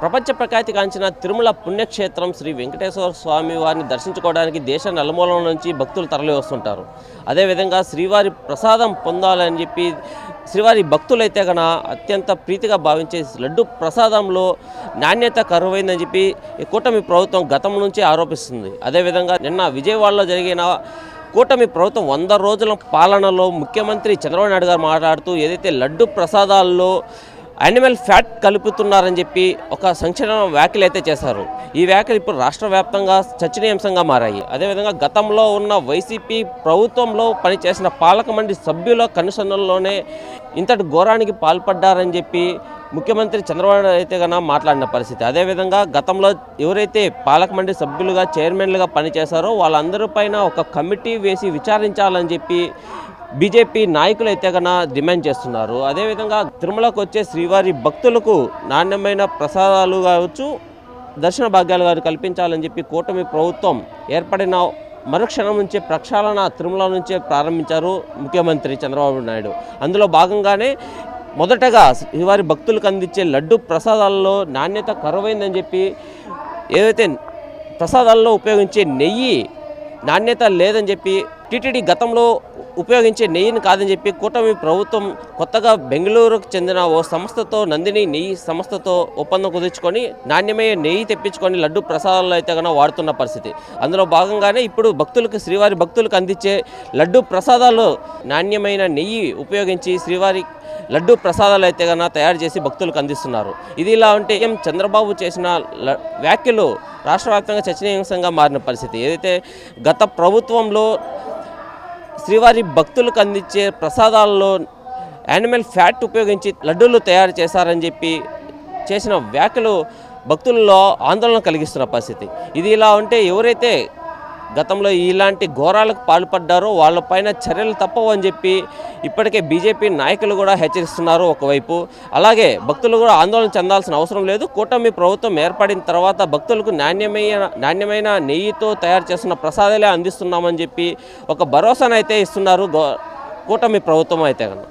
ప్రపంచ ప్రఖ్యాతిగాంచిన తిరుమల పుణ్యక్షేత్రం శ్రీ వెంకటేశ్వర స్వామి వారిని దర్శించుకోవడానికి దేశ నలుమూలల నుంచి భక్తులు తరలి వస్తుంటారు. అదేవిధంగా శ్రీవారి ప్రసాదం పొందాలని చెప్పి శ్రీవారి భక్తులైతే గన అత్యంత ప్రీతిగా భావించే లడ్డు ప్రసాదంలో నాణ్యత కరువైందని చెప్పి కూటమి ప్రభుత్వం గతం నుంచి ఆరోపిస్తుంది. అదేవిధంగా నిన్న విజయవాడలో జరిగిన కూటమి ప్రభుత్వం 100 రోజుల పాలనలో ముఖ్యమంత్రి చంద్రబాబు నాయుడు గారు మాట్లాడుతూ ఏదైతే లడ్డు ప్రసాదాల్లో యానిమల్ ఫ్యాట్ కలుపుతున్నారని చెప్పి ఒక సంచలన వ్యాఖ్యలు అయితే చేశారు. ఈ వ్యాఖ్యలు ఇప్పుడు రాష్ట్ర వ్యాప్తంగా చర్చనీయాంశంగా మారాయి. అదేవిధంగా గతంలో ఉన్న వైసీపీ ప్రభుత్వంలో పనిచేసిన పాలక మండలి సభ్యుల కనుసన్నల్లోనే ఇంతటి ఘోరానికి పాల్పడ్డారని చెప్పి ముఖ్యమంత్రి చంద్రబాబు అయితే కన్నా మాట్లాడిన పరిస్థితి. అదేవిధంగా గతంలో ఎవరైతే పాలక మండలి సభ్యులుగా చైర్మన్లుగా పనిచేశారో వాళ్ళందరి పైన ఒక కమిటీ వేసి విచారించాలని చెప్పి బీజేపీ నాయకులు అయితే కన్నా డిమాండ్ చేస్తున్నారు. అదేవిధంగా తిరుమలకు వచ్చే శ్రీవారి భక్తులకు నాణ్యమైన ప్రసాదాలు కావచ్చు, దర్శన భాగ్యాలు గారు కల్పించాలని చెప్పి కూటమి ప్రభుత్వం ఏర్పడిన మరుక్షణం నుంచే ప్రక్షాళన తిరుమల నుంచే ప్రారంభించారు ముఖ్యమంత్రి చంద్రబాబు నాయుడు. అందులో భాగంగానే మొదటగా శ్రీవారి భక్తులకు అందించే లడ్డు ప్రసాదాల్లో నాణ్యత కరువైందని చెప్పి ఏదైతే ప్రసాదాల్లో ఉపయోగించే నెయ్యి నాణ్యత లేదని చెప్పి టీటీడీ గతంలో ఉపయోగించే నెయ్యిని కాదని చెప్పి కూటమి ప్రభుత్వం కొత్తగా బెంగళూరుకు చెందిన ఓ సంస్థతో నందిని నెయ్యి సంస్థతో ఒప్పందం కుదుర్చుకొని నాణ్యమైన నెయ్యి తెప్పించుకొని లడ్డు ప్రసాదాల్లో అయితే కన్నా వాడుతున్న పరిస్థితి. అందులో భాగంగానే ఇప్పుడు భక్తులకు శ్రీవారి భక్తులకు అందించే లడ్డు ప్రసాదాల్లో నాణ్యమైన నెయ్యి ఉపయోగించి శ్రీవారి లడ్డు ప్రసాదాలు అయితే కన్నా తయారు చేసి భక్తులకు అందిస్తున్నారు. ఇది ఇలా ఉంటే చంద్రబాబు చేసిన వ్యాఖ్యలు రాష్ట్ర వ్యాప్తంగా చర్చనీయాంశంగా మారిన పరిస్థితి. ఏదైతే గత ప్రభుత్వంలో శ్రీవారి భక్తులకు అందించే ప్రసాదాల్లో యానిమల్ ఫ్యాట్ ఉపయోగించి లడ్డూలు తయారు చేశారని చెప్పి చేసిన వ్యాఖ్యలు భక్తుల్లో ఆందోళన కలిగిస్తున్న పరిస్థితి. ఇది ఇలా ఉంటే ఎవరైతే గతంలో ఇలాంటి ఘోరాలకు పాల్పడ్డారో వాళ్ళపైన చర్యలు తప్పవు అని చెప్పి ఇప్పటికే బీజేపీ నాయకులు కూడా హెచ్చరిస్తున్నారు ఒకవైపు. అలాగే భక్తులు కూడా ఆందోళన చెందాల్సిన అవసరం లేదు. కూటమి ప్రభుత్వం ఏర్పడిన తర్వాత భక్తులకు నాణ్యమైన నెయ్యితో తయారు చేస్తున్న ప్రసాదాలే అందిస్తున్నామని చెప్పి ఒక భరోసానైతే ఇస్తున్నారు కూటమి ప్రభుత్వం అయితే కన్నా.